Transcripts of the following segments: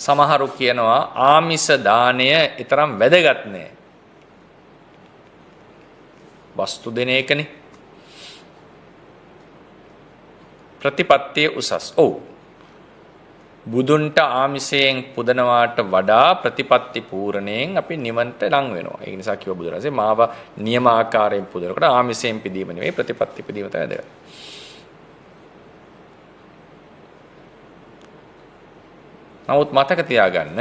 සමහරු කියනවා ආමිස දාණය ඊතරම් වැදගත් නෑ. වස්තු දෙන එකනේ. ප්‍රතිපත්තිය උසස්. ඔව්. බුදුන්ට ආමිසයෙන් පුදනවාට වඩා ප්‍රතිපත්ති පූර්ණයෙන් අපි නිවන්ට ලං වෙනවා. ඒ නිසා කිව්ව බුදුරජාණන්සේ මාව නියම ආකාරයෙන් පුදනකොට ආමිසයෙන් පිදීම නෙවෙයි ප්‍රතිපත්ති පිදීම තමයි වැදගත්. නමුත් මතක තියාගන්න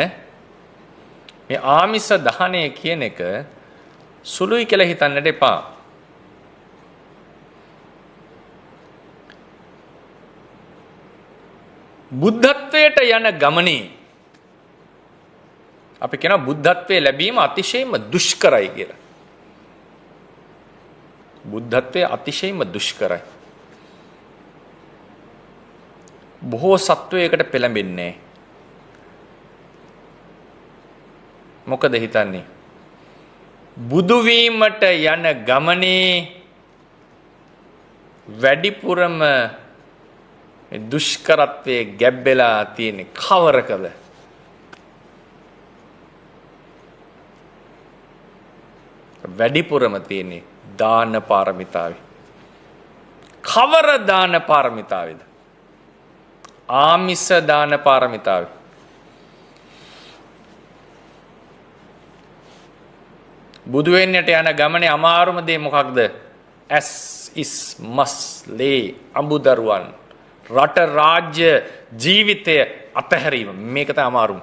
මේ ආමිස දහණය කියන එක සුළුයි කියලා හිතන්නට එපා. බුද්ධත්වයට යන ගමනේ අපි කියනවා බුද්ධත්වයේ ලැබීම අතිශයින්ම දුෂ්කරයි කියලා. බුද්ධත්වයේ අතිශයින්ම දුෂ්කරයි. බොහෝ සත්වයකට පෙළඹෙන්නේ. මොකද හිතන්නේ? බුදු වීමට යන ගමනේ වැඩිපුරම දුෂ්කරත්වයේ ගැබ්බෙලා තියෙන කවරකද? වැඩිපුරම තියෙන්නේ දාන පාරමිතාවේ. කවර දාන පාරමිතාවේද? ආමිස දාන පාරමිතාවේ. බුදු වෙන්නට යන ගමනේ අමාරුම දේ මොකක්ද? ඇස් ඉස් මස් ලේ අඹදරුවන් රට රාජ්‍ය ජීවිතය අතහැරීම මේක තමයි අමාරුම.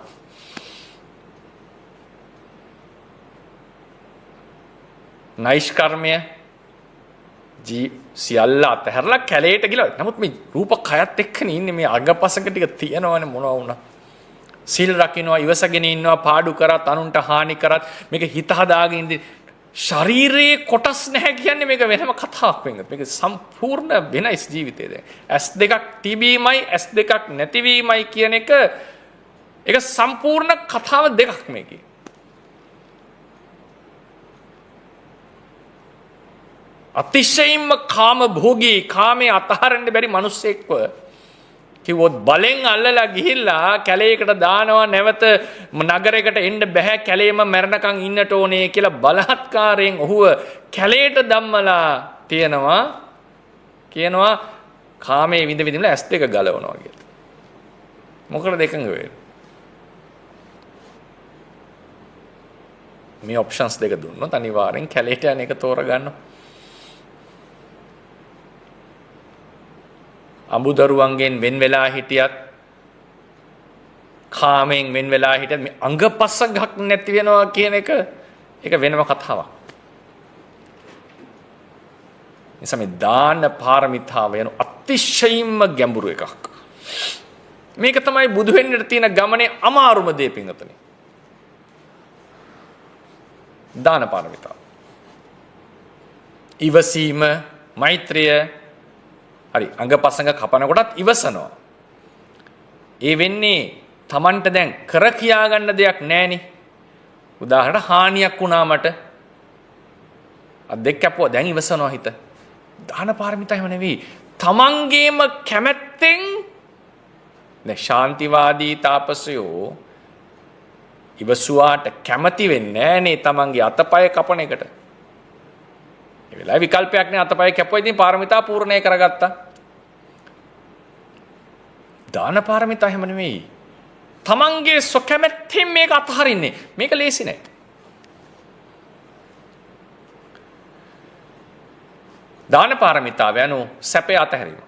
නෛෂ්කර්මය සියල්ල අතහැරලා කැලේට ගිහලා. නමුත් මේ රූප කයත් එක්කනේ ඉන්නේ. මේ අගපසක ටික තියනවනේ මොනවා වුණා. සිල් රකින්නවා, ඉවසගෙන ඉන්නවා, පාඩු කරත් අනුන්ට හානි කරත් මේක හිත හදාගෙන ඉඳි ශරීරයේ කොටස් නැහැ කියන්නේ මේක වෙනම කතාවක් වෙනවා. මේක සම්පූර්ණ වෙනස් ජීවිතය දැන්. S2ක් තිබීමයි S2ක් නැතිවීමයි කියන එක ඒක සම්පූර්ණ කතාව දෙකක් මේකේ. අතිශයින්ම කාම භෝගී කාමයේ අතහරින්න බැරි මිනිස්සෙක්ව කිව්වොත් බලෙන් අල්ලලා ගිහිල්ලා කැලේකට දානවා නැවත නගරයකට එන්න බෑ කැලේම මැරණකම් ඉන්නට ඕනේ කියලා බලහත්කාරයෙන් ඔහුව කැලේට ධම්මලා තියනවා කියනවා කාමයේ විඳ විඳින්න S2 ගලවනවා කියලා. මොකද එකඟ වෙන්නේ? මේ ඔප්ෂන්ස් දෙක දුන්නොත් අනිවාර්යෙන් කැලේට යන එක තෝරගන්නවා. අඹදරුවන්ගෙන් වෙන් වෙලා හිටියත් කාමයෙන් වෙන් වෙලා හිටියත් මේ අංගපසගක් නැති වෙනවා කියන එක ඒක වෙනම කතාවක්. නිසා මේ දාන පාරමිතාව යන අතිශයින්ම ගැඹුරු එකක්. මේක තමයි බුදු වෙන්නට තියෙන ගමනේ අමාරුම දේ පින්වතුනි. දාන පාරමිතාව. ඉවසීම, මෛත්‍රිය හරි අංගපසංග කපන කොටත් ඉවසනවා. ඒ වෙන්නේ Tamanට දැන් කර කියා ගන්න දෙයක් නැහෙනි. උදාහරණට හානියක් වුණා මට. අද්දෙක් කැපුවා දැන් ඉවසනවා හිත. දාන පාරමිතා එහෙම නෙවෙයි. Tamanගේම කැමැත්තෙන් දැන් ශාන්තිවාදී තාපසයෝ ඉවසුවාට කැමති වෙන්නේ නැහනේ Tamanගේ අතපය කපන එකට. ඒ වෙලාවේ විකල්පයක් නෑ අතපය කැපුවා ඉතින් පාරමිතා පූර්ණේ කරගත්තා. දාන පාරමිතා එහෙම නෙවෙයි. තමන්ගේ සොකැමැත්තෙන් මේක අතහරින්නේ. මේක ලේසි නෑ. දාන පාරමිතාව යනු සැපේ අතහැරීම.